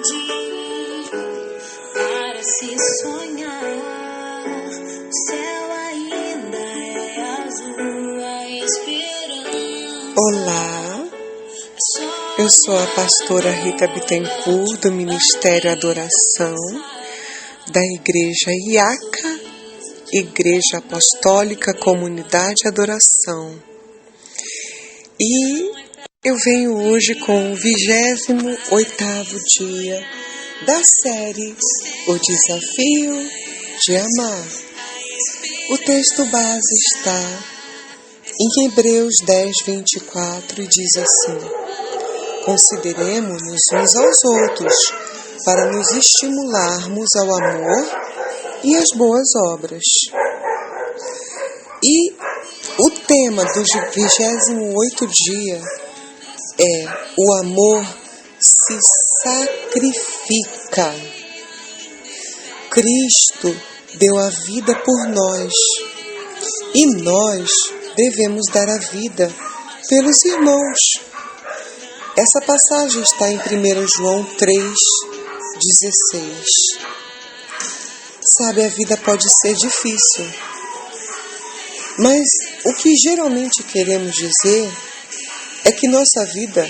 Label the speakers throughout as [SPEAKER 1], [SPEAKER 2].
[SPEAKER 1] tarde, parece sonhar. O céu ainda é azul, a esperança.
[SPEAKER 2] Olá, eu sou a pastora Rita Bittencourt, do Ministério Adoração, da Igreja IACA, Igreja Apostólica Comunidade Adoração. E eu venho hoje com o 28º dia da série O Desafio de Amar. O texto base está em Hebreus 10:24 e diz assim: consideremo-nos uns aos outros para nos estimularmos ao amor e às boas obras. E o tema do 28º dia é: o amor se sacrifica. Cristo deu a vida por nós e nós devemos dar a vida pelos irmãos. Essa passagem está em 1 João 3:16. Sabe, a vida pode ser difícil, mas o que geralmente queremos dizer é que nossa vida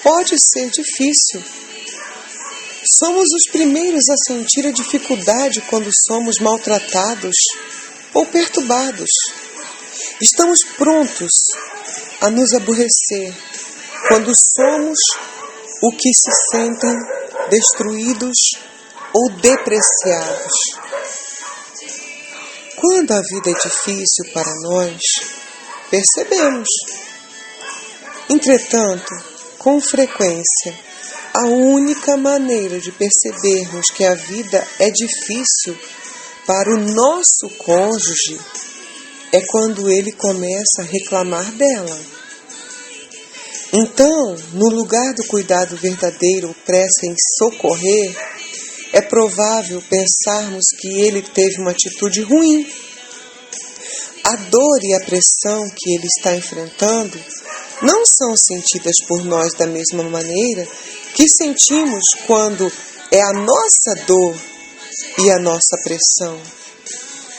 [SPEAKER 2] pode ser difícil. Somos os primeiros a sentir a dificuldade quando somos maltratados ou perturbados. Estamos prontos a nos aborrecer quando somos o que se sentem destruídos ou depreciados. Quando a vida é difícil para nós, percebemos. Entretanto, com frequência, a única maneira de percebermos que a vida é difícil para o nosso cônjuge é quando ele começa a reclamar dela. Então, no lugar do cuidado verdadeiro ou pressa em socorrer, é provável pensarmos que ele teve uma atitude ruim. A dor e a pressão que ele está enfrentando não são sentidas por nós da mesma maneira que sentimos quando é a nossa dor e a nossa pressão.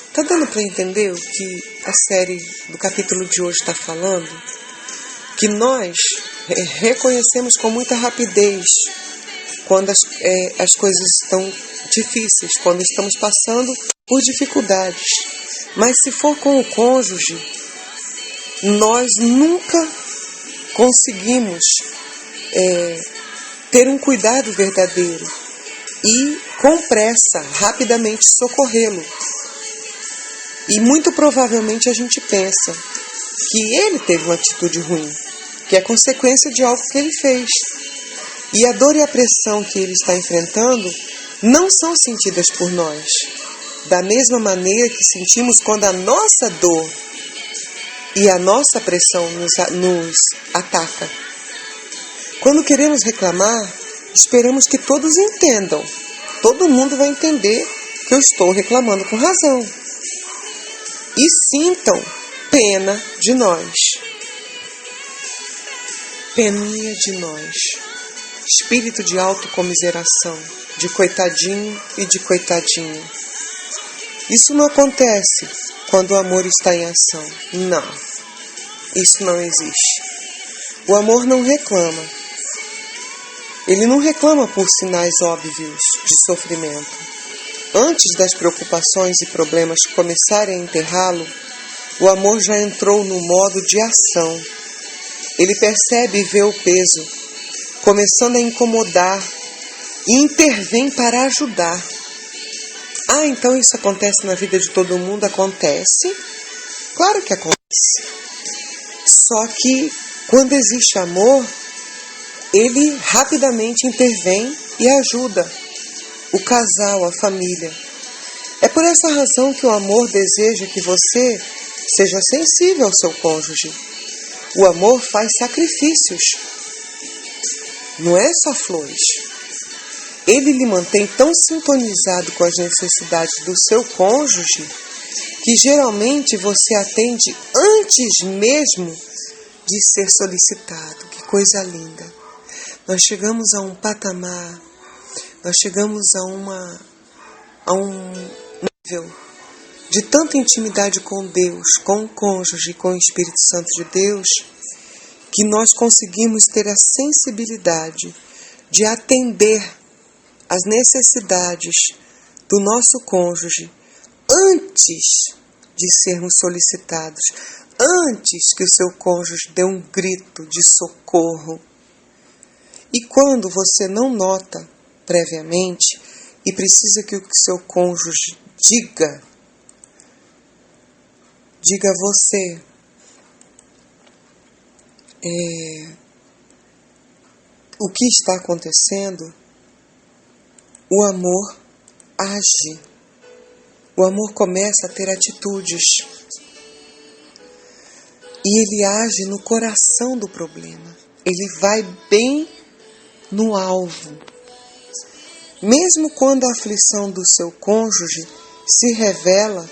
[SPEAKER 2] Está dando para entender o que a série do capítulo de hoje está falando? Que nós reconhecemos com muita rapidez quando as coisas estão difíceis, quando estamos passando por dificuldades. Mas se for com o cônjuge, nós nunca conseguimos ter um cuidado verdadeiro e, com pressa, rapidamente socorrê-lo. E muito provavelmente a gente pensa que ele teve uma atitude ruim, que é consequência de algo que ele fez. E a dor e a pressão que ele está enfrentando não são sentidas por nós, da mesma maneira que sentimos quando a nossa dor e a nossa pressão nos ataca. Quando queremos reclamar, esperamos que todos entendam. Todo mundo vai entender que eu estou reclamando com razão. E sintam pena de nós. Peninha de nós. Espírito de autocomiseração, de coitadinho e de coitadinha. Isso não acontece quando o amor está em ação. Não, isso não existe. O amor não reclama. Ele não reclama por sinais óbvios de sofrimento. Antes das preocupações e problemas começarem a enterrá-lo, o amor já entrou no modo de ação. Ele percebe e vê o peso, começando a incomodar, e intervém para ajudar. Ah, então isso acontece na vida de todo mundo? Acontece? Claro que acontece. Só que, quando existe amor, ele rapidamente intervém e ajuda o casal, a família. É por essa razão que o amor deseja que você seja sensível ao seu cônjuge. O amor faz sacrifícios. Não é só flores. Ele lhe mantém tão sintonizado com as necessidades do seu cônjuge que geralmente você atende antes mesmo de ser solicitado. Que coisa linda! Nós chegamos a um patamar, nós chegamos a um nível de tanta intimidade com Deus, com o cônjuge, com o Espírito Santo de Deus, que nós conseguimos ter a sensibilidade de atender às necessidades do nosso cônjuge antes de sermos solicitados, antes que o seu cônjuge dê um grito de socorro. E quando você não nota previamente e precisa que o seu cônjuge diga a você o que está acontecendo, o amor age. O amor começa a ter atitudes. E ele age no coração do problema. Ele vai bem no alvo. Mesmo quando a aflição do seu cônjuge se revela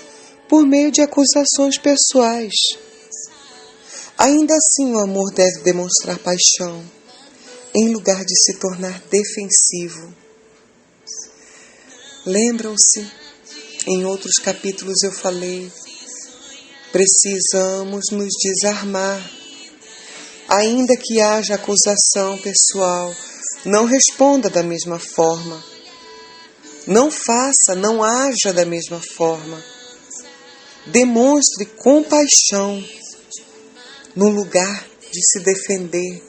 [SPEAKER 2] por meio de acusações pessoais. Ainda assim, o amor deve demonstrar paixão, em lugar de se tornar defensivo. Lembram-se? Em outros capítulos eu falei, precisamos nos desarmar. Ainda que haja acusação pessoal, não responda da mesma forma. Não faça, não haja da mesma forma. Demonstre compaixão no lugar de se defender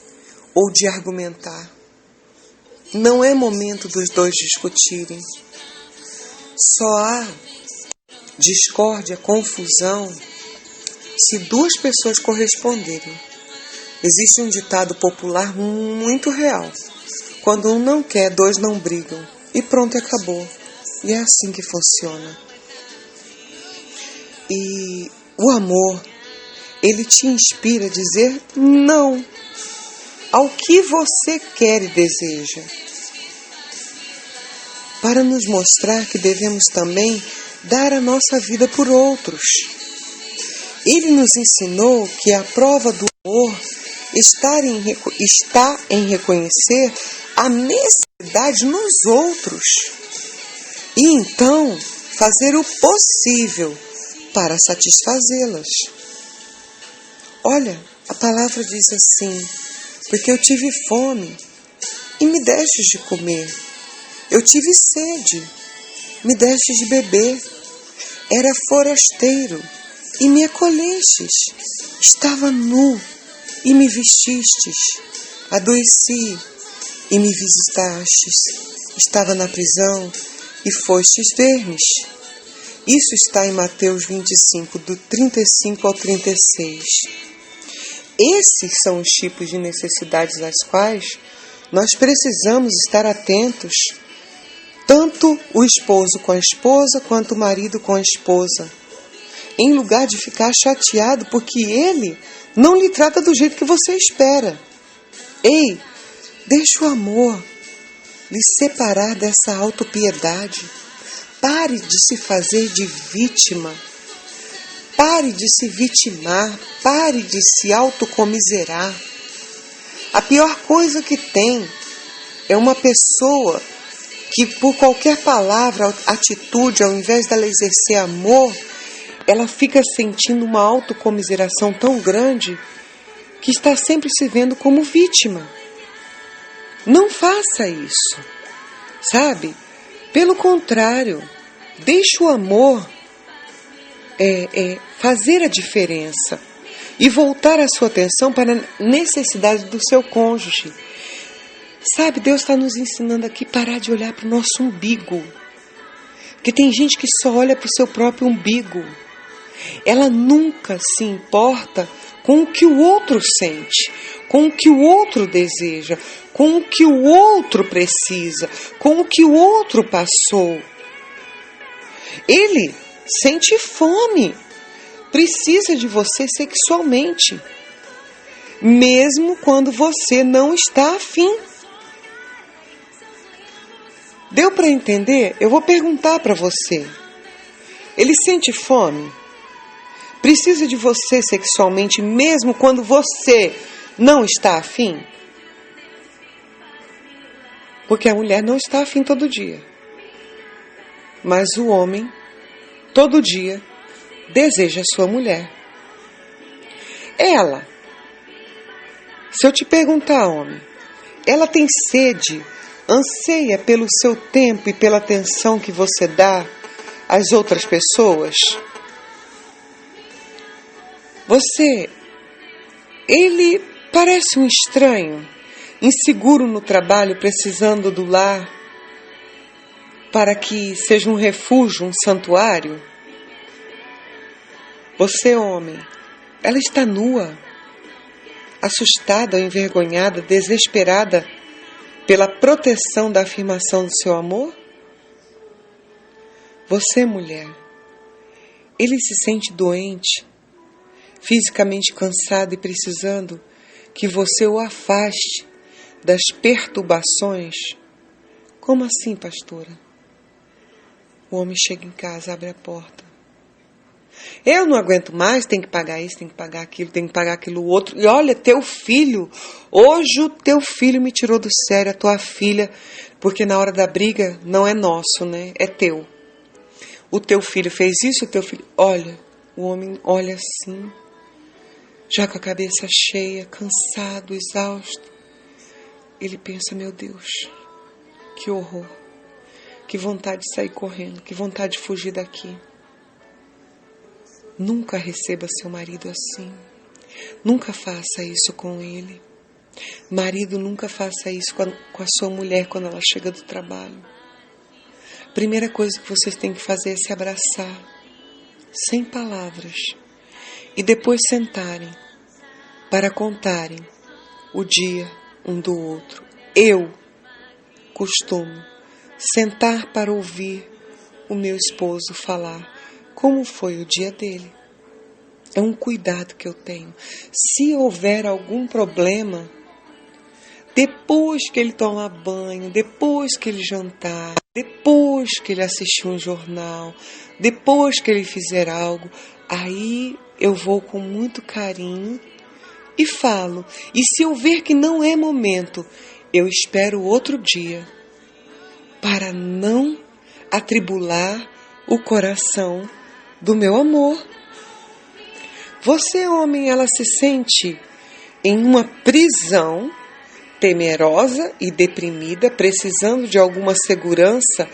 [SPEAKER 2] ou de argumentar. Não é momento dos dois discutirem. Só há discórdia, confusão, se duas pessoas corresponderem. Existe um ditado popular muito real. Quando um não quer, dois não brigam. E pronto, acabou. E é assim que funciona. E o amor, ele te inspira a dizer não ao que você quer e deseja, para nos mostrar que devemos também dar a nossa vida por outros. Ele nos ensinou que a prova do amor está em reconhecer a necessidade nos outros e então fazer o possível para satisfazê-las. Olha, a palavra diz assim: porque eu tive fome e me destes de comer. Eu tive sede, me destes de beber. Era forasteiro e me acolhestes. Estava nu e me vestistes. Adoeci e me visitastes. Estava na prisão e fostes ver-me. Isso está em Mateus 25, do 35 ao 36. Esses são os tipos de necessidades às quais nós precisamos estar atentos, tanto o esposo com a esposa, quanto o marido com a esposa, em lugar de ficar chateado porque ele não lhe trata do jeito que você espera. Ei, deixe o amor lhe separar dessa autopiedade. Pare de se fazer de vítima. Pare de se vitimar. Pare de se autocomiserar. A pior coisa que tem é uma pessoa que, por qualquer palavra, atitude, ao invés dela exercer amor, ela fica sentindo uma autocomiseração tão grande que está sempre se vendo como vítima. Não faça isso, sabe? Pelo contrário, deixe o amor fazer a diferença e voltar a sua atenção para a necessidade do seu cônjuge. Sabe, Deus está nos ensinando aqui a parar de olhar para o nosso umbigo. Porque tem gente que só olha para o seu próprio umbigo. Ela nunca se importa com o que o outro sente, com o que o outro deseja, com o que o outro precisa, com o que o outro passou. Ele sente fome, precisa de você sexualmente, mesmo quando você não está afim. Deu para entender? Eu vou perguntar para você. Ele sente fome? Precisa de você sexualmente mesmo quando você não está afim? Porque a mulher não está afim todo dia. Mas o homem, todo dia, deseja a sua mulher. Ela, se eu te perguntar, homem, ela tem sede, anseia pelo seu tempo e pela atenção que você dá às outras pessoas? Ele parece um estranho, inseguro no trabalho, precisando do lar para que seja um refúgio, um santuário? Você, homem, ela está nua, assustada, envergonhada, desesperada pela proteção da afirmação do seu amor? Você, mulher, ele se sente doente, fisicamente cansado e precisando que você o afaste das perturbações? Como assim, pastora? O homem chega em casa, abre a porta. Eu não aguento mais, tem que pagar isso, tem que pagar aquilo, tem que pagar aquilo outro. E olha, teu filho, hoje o teu filho me tirou do sério, a tua filha, porque na hora da briga não é nosso, né? É teu. O teu filho fez isso, o teu filho... Olha, o homem olha assim, já com a cabeça cheia, cansado, exausto. Ele pensa, meu Deus, que horror, que vontade de sair correndo, que vontade de fugir daqui. Nunca receba seu marido assim. Nunca faça isso com ele. Marido, nunca faça isso com a sua mulher quando ela chega do trabalho. Primeira coisa que vocês têm que fazer é se abraçar, sem palavras, e depois sentarem para contarem o dia um do outro. Eu costumo sentar para ouvir o meu esposo falar como foi o dia dele. É um cuidado que eu tenho. Se houver algum problema, depois que ele tomar banho, depois que ele jantar, depois que ele assistir um jornal, depois que ele fizer algo, aí eu vou com muito carinho e falo. E se eu ver que não é momento, eu espero outro dia para não atribular o coração do meu amor. Você, homem, ela se sente em uma prisão, temerosa e deprimida, precisando de alguma segurança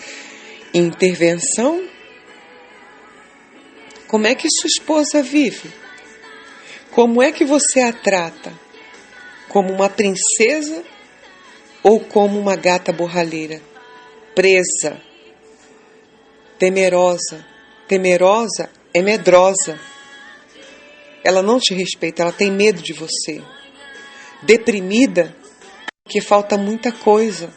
[SPEAKER 2] e intervenção? Como é que sua esposa vive? Como é que você a trata? Como uma princesa ou como uma gata borralheira? Presa, temerosa. Temerosa é medrosa. Ela não te respeita, ela tem medo de você. Deprimida, porque falta muita coisa.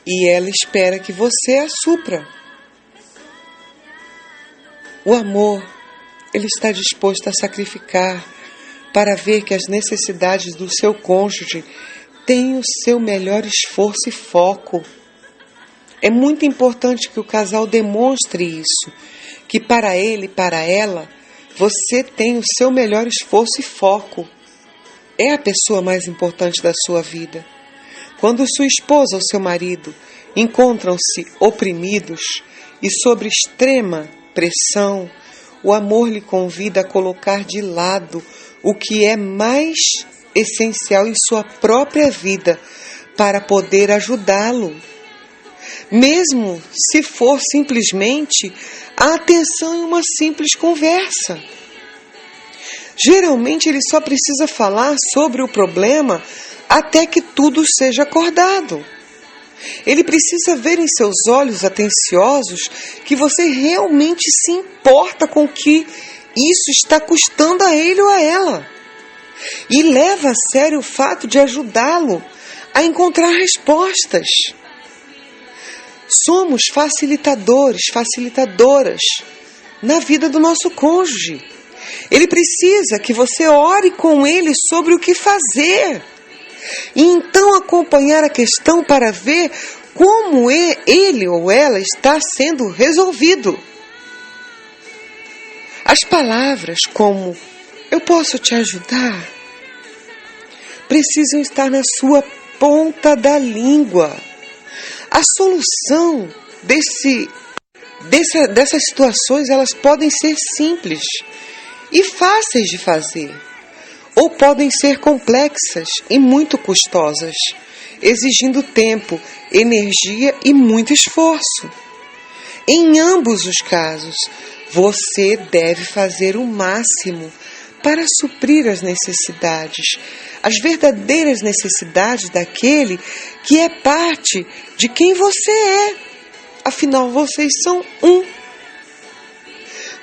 [SPEAKER 2] E ela espera que você a supra. O amor, ele está disposto a sacrificar para ver que as necessidades do seu cônjuge têm o seu melhor esforço e foco. É muito importante que o casal demonstre isso, que para ele e para ela, você tem o seu melhor esforço e foco. É a pessoa mais importante da sua vida. Quando sua esposa ou seu marido encontram-se oprimidos e sob extrema pressão, o amor lhe convida a colocar de lado o que é mais essencial em sua própria vida para poder ajudá-lo. Mesmo se for simplesmente a atenção em uma simples conversa. Geralmente ele só precisa falar sobre o problema até que tudo seja acordado. Ele precisa ver em seus olhos atenciosos que você realmente se importa com o que isso está custando a ele ou a ela. E leva a sério o fato de ajudá-lo a encontrar respostas. Somos facilitadores, facilitadoras na vida do nosso cônjuge. Ele precisa que você ore com ele sobre o que fazer. E então acompanhar a questão para ver como ele ou ela está sendo resolvido. As palavras como "eu posso te ajudar" precisam estar na sua ponta da língua. A solução dessas situações, elas podem ser simples e fáceis de fazer, ou podem ser complexas e muito custosas, exigindo tempo, energia e muito esforço. Em ambos os casos, você deve fazer o máximo para suprir as necessidades, as verdadeiras necessidades daquele que é parte de quem você é. Afinal, vocês são um.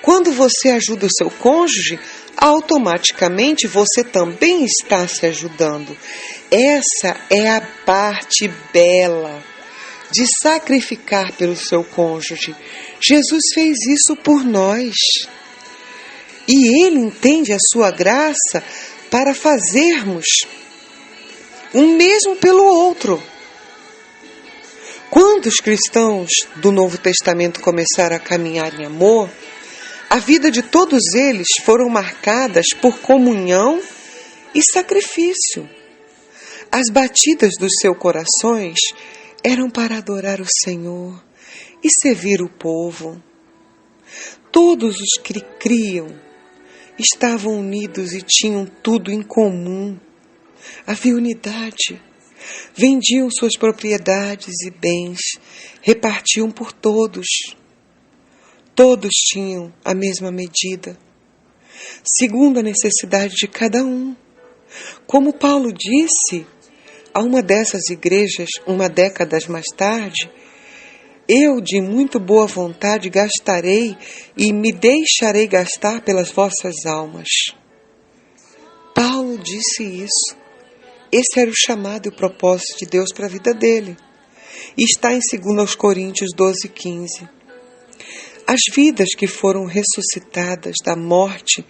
[SPEAKER 2] Quando você ajuda o seu cônjuge, automaticamente você também está se ajudando. Essa é a parte bela de sacrificar pelo seu cônjuge. Jesus fez isso por nós. E Ele entende a sua graça para fazermos o mesmo pelo outro. Quando os cristãos do Novo Testamento começaram a caminhar em amor, a vida de todos eles foram marcadas por comunhão e sacrifício. As batidas dos seus corações eram para adorar o Senhor e servir o povo. Todos os que criam estavam unidos e tinham tudo em comum. Havia unidade. Vendiam suas propriedades e bens, repartiam por todos. Todos tinham a mesma medida, segundo a necessidade de cada um. Como Paulo disse a uma dessas igrejas, uma década mais tarde, eu de muito boa vontade gastarei e me deixarei gastar pelas vossas almas. Paulo disse isso. Esse era o chamado e o propósito de Deus para a vida dele. E está em 2 Coríntios 12:15. As vidas que foram ressuscitadas da morte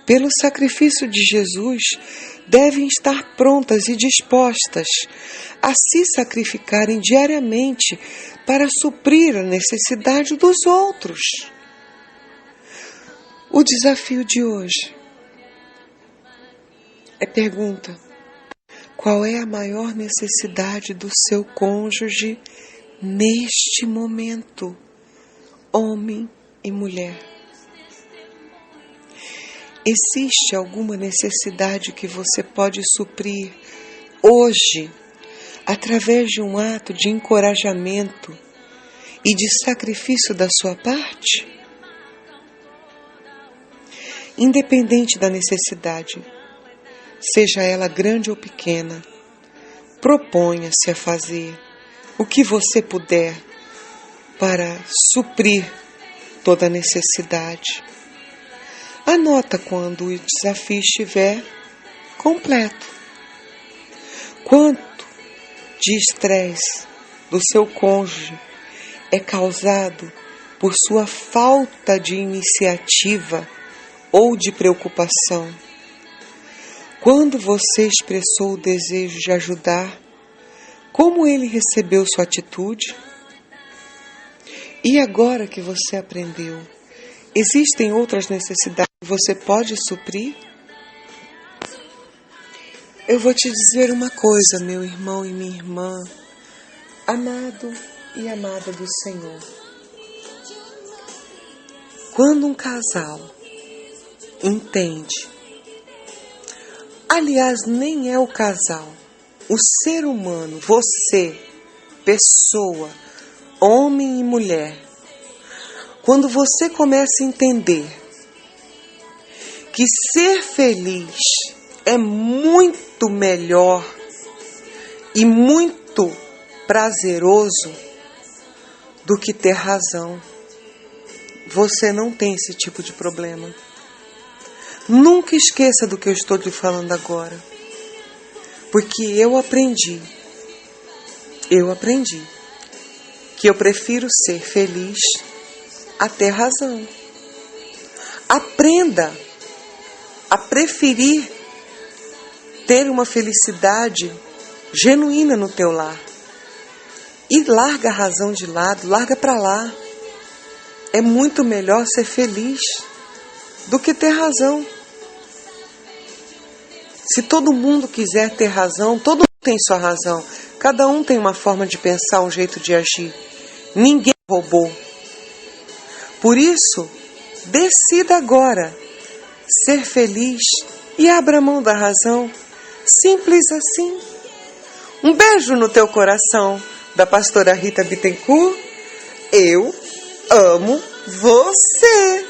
[SPEAKER 2] pelo sacrifício de Jesus devem estar prontas e dispostas a se sacrificarem diariamente para suprir a necessidade dos outros. O desafio de hoje é pergunta: qual é a maior necessidade do seu cônjuge neste momento, homem e mulher? Existe alguma necessidade que você pode suprir hoje, através de um ato de encorajamento e de sacrifício da sua parte? Independente da necessidade, seja ela grande ou pequena, proponha-se a fazer o que você puder para suprir toda a necessidade. Anota quando o desafio estiver completo. Quanto de estresse do seu cônjuge é causado por sua falta de iniciativa ou de preocupação? Quando você expressou o desejo de ajudar, como ele recebeu sua atitude? E agora que você aprendeu, existem outras necessidades que você pode suprir? Eu vou te dizer uma coisa, meu irmão e minha irmã, amado e amada do Senhor. Quando um casal entende, aliás, nem é o casal, o ser humano, você, pessoa, homem e mulher, quando você começa a entender que ser feliz é muito melhor e muito prazeroso do que ter razão, você não tem esse tipo de problema. Nunca esqueça do que eu estou lhe falando agora, porque eu aprendi que eu prefiro ser feliz a ter razão. Aprenda a preferir ter uma felicidade genuína no teu lar. E larga a razão de lado, larga para lá. É muito melhor ser feliz do que ter razão. Se todo mundo quiser ter razão, todo tem sua razão. Cada um tem uma forma de pensar, um jeito de agir. Ninguém é robô. Por isso, decida agora ser feliz e abra mão da razão. Simples assim. Um beijo no teu coração, da pastora Rita Bittencourt. Eu amo você.